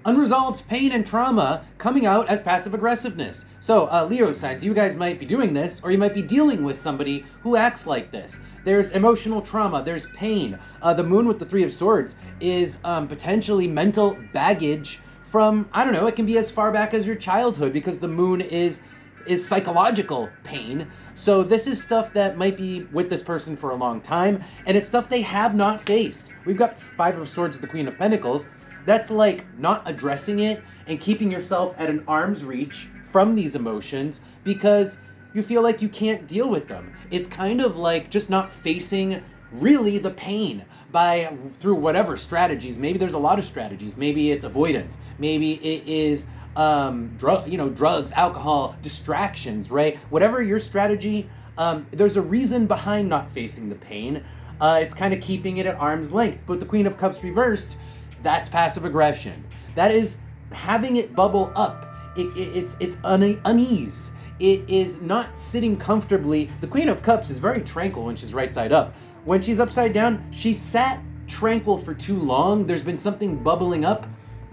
unresolved pain and trauma coming out as passive aggressiveness. So Leo signs, you guys might be doing this, or you might be dealing with somebody who acts like this. There's emotional trauma, there's pain. The moon with the Three of Swords is potentially mental baggage from, I don't know, it can be as far back as your childhood, because the moon is psychological pain. So this is stuff that might be with this person for a long time, and it's stuff they have not faced. We've got Five of Swords with the Queen of Pentacles. That's like not addressing it and keeping yourself at an arm's reach from these emotions because you feel like you can't deal with them. It's kind of like just not facing really the pain through whatever strategies. Maybe there's a lot of strategies. Maybe it's avoidance. Maybe it is drugs, alcohol, distractions, right? Whatever your strategy, there's a reason behind not facing the pain. It's kind of keeping it at arm's length. But the Queen of Cups reversed, that's passive aggression. That is having it bubble up. It's unease. It is not sitting comfortably. The Queen of Cups is very tranquil when she's right side up. When she's upside down, she sat tranquil for too long. There's been something bubbling up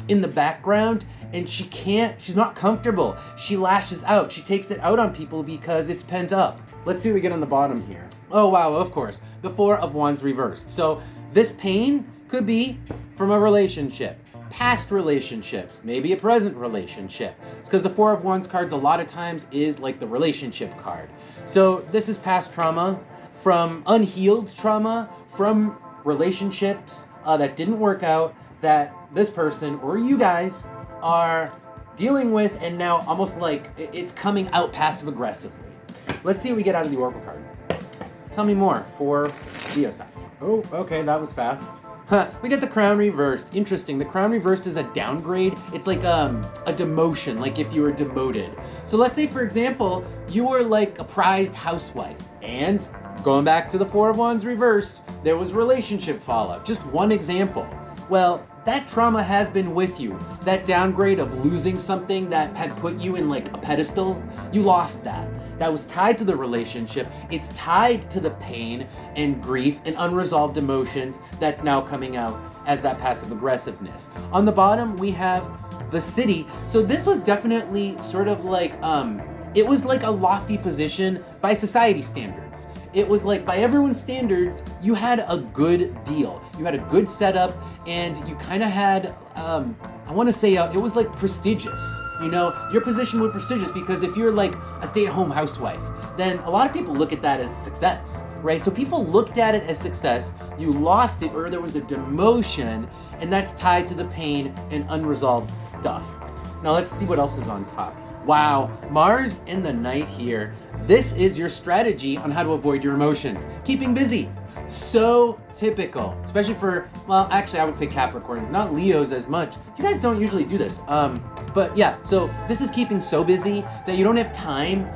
in the background, and she's not comfortable. She lashes out. She takes it out on people because it's pent up. Let's see what we get on the bottom here. Oh, wow, of course. The Four of Wands reversed. So this pain could be from a relationship, past relationships, maybe a present relationship. It's because the Four of Wands cards a lot of times is like the relationship card. So this is past trauma, from unhealed trauma, from relationships that didn't work out, that this person or you guys are dealing with, and now almost like it's coming out passive aggressively. Let's see what we get out of the Oracle cards. Tell me more for Leo sign. Oh, okay, that was fast. We get the Crown reversed. Interesting. The Crown reversed is a downgrade. It's like a demotion, like if you were demoted. So let's say, for example, you were like a prized housewife, and going back to the Four of Wands reversed, there was relationship fallout. Just one example. Well, that trauma has been with you. That downgrade of losing something that had put you in like a pedestal, you lost that. That was tied to the relationship. It's tied to the pain and grief and unresolved emotions that's now coming out as that passive aggressiveness. On the bottom, we have the City. So this was definitely sort of like, it was like a lofty position by society standards. It was like, by everyone's standards, you had a good deal. You had a good setup, and you kind of had, I want to say, it was like prestigious. You know, your position was prestigious because if you're like a stay-at-home housewife, then a lot of people look at that as success, right? So people looked at it as success. You lost it, or there was a demotion, and that's tied to the pain and unresolved stuff. Now let's see what else is on top. Wow, Mars in the Night here. This is your strategy on how to avoid your emotions. Keeping busy. So typical, especially for, well, actually I would say Capricorns, not Leos as much. You guys don't usually do this. But yeah, so this is keeping so busy that you don't have time.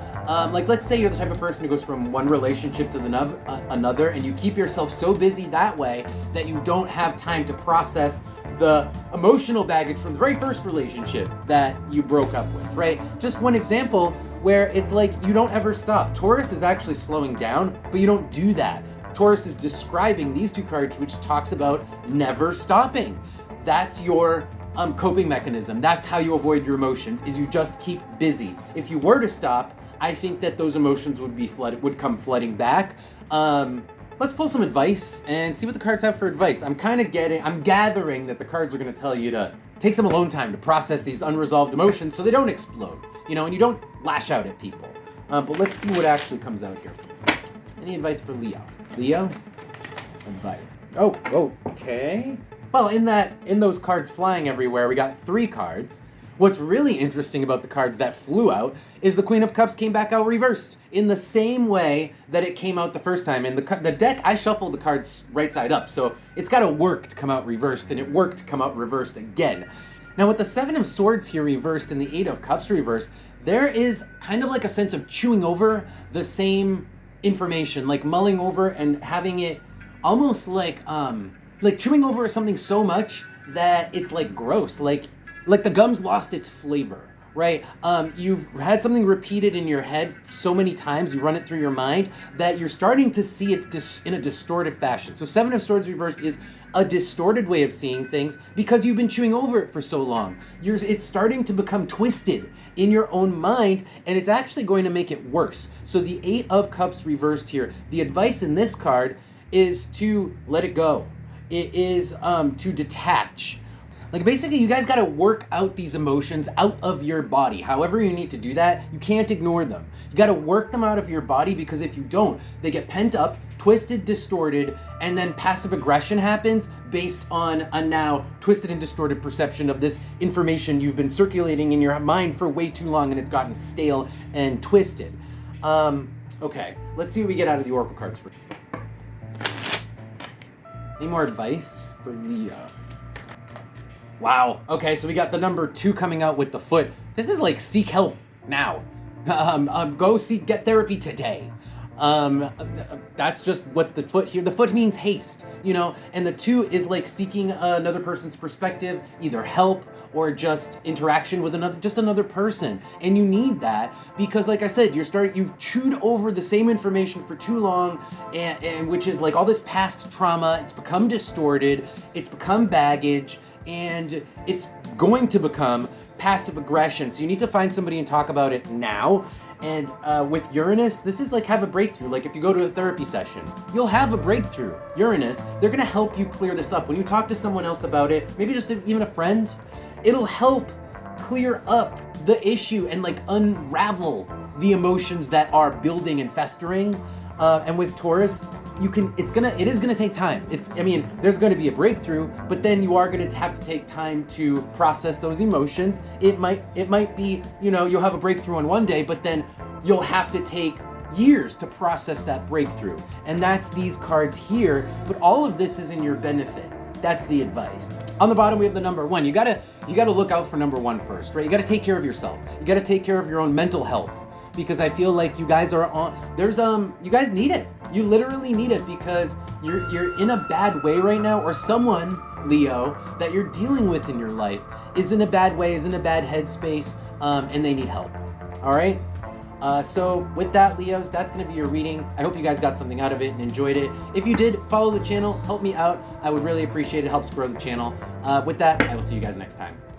Like let's say you're the type of person who goes from one relationship to another, and you keep yourself so busy that way that you don't have time to process the emotional baggage from the very first relationship that you broke up with, right? Just one example where it's like you don't ever stop. Taurus is actually slowing down, but you don't do that. Taurus is describing these two cards, which talks about never stopping. That's your coping mechanism. That's how you avoid your emotions, is you just keep busy. If you were to stop, I think that those emotions would come flooding back. Let's pull some advice and see what the cards have for advice. I'm gathering that the cards are going to tell you to take some alone time to process these unresolved emotions so they don't explode, you know, and you don't lash out at people. But let's see what actually comes out here for you. Any advice for Leo? Leo? Advice. Oh, okay. Well, in those cards flying everywhere, we got 3 cards. What's really interesting about the cards that flew out is the Queen of Cups came back out reversed in the same way that it came out the first time. In the deck, I shuffled the cards right side up, so it's got to work to come out reversed, and it worked to come out reversed again. Now, with the Seven of Swords here reversed and the Eight of Cups reversed, there is kind of like a sense of chewing over the same information, like mulling over and having it almost like chewing over something so much that it's like gross, like the gum's lost its flavor, right? You've had something repeated in your head so many times, you run it through your mind, that you're starting to see it in a distorted fashion. So Seven of Swords reversed is a distorted way of seeing things because you've been chewing over it for so long. It's starting to become twisted in your own mind, and it's actually going to make it worse. So the Eight of Cups reversed here, the advice in this card is to let it go. It is to detach. Like basically you guys got to work out these emotions out of your body. However you need to do that, you can't ignore them. You got to work them out of your body, because if you don't, they get pent up, twisted, distorted, and then passive aggression happens based on a now twisted and distorted perception of this information you've been circulating in your mind for way too long, and it's gotten stale and twisted. Okay, let's see what we get out of the Oracle cards for any more advice for Leo. Wow. Okay, so we got the number 2 coming out with the foot. This is like seek help now. Go get therapy today. That's just what the foot here. The foot means haste, you know, and the 2 is like seeking another person's perspective, either help or just interaction with another person. And you need that because, like I said, you've chewed over the same information for too long, and which is like all this past trauma. It's become distorted. It's become baggage. And it's going to become passive aggression. So you need to find somebody and talk about it now. And with Uranus, this is like have a breakthrough. Like if you go to a therapy session, you'll have a breakthrough. Uranus, they're gonna help you clear this up. When you talk to someone else about it, maybe just even a friend, it'll help clear up the issue and like unravel the emotions that are building and festering. And with Taurus, it is gonna take time. There's gonna be a breakthrough, but then you are gonna have to take time to process those emotions. It might be, you'll have a breakthrough on one day, but then you'll have to take years to process that breakthrough. And that's these cards here, but all of this is in your benefit. That's the advice. On the bottom, we have the number 1. You gotta look out for number 1 first, right? You gotta take care of yourself. You gotta take care of your own mental health, because I feel like you guys are you guys need it. You literally need it because you're in a bad way right now, or someone, Leo, that you're dealing with in your life is in a bad way, is in a bad headspace, and they need help. All right? So with that, Leos, that's going to be your reading. I hope you guys got something out of it and enjoyed it. If you did, follow the channel, help me out. I would really appreciate it. It helps grow the channel. With that, I will see you guys next time.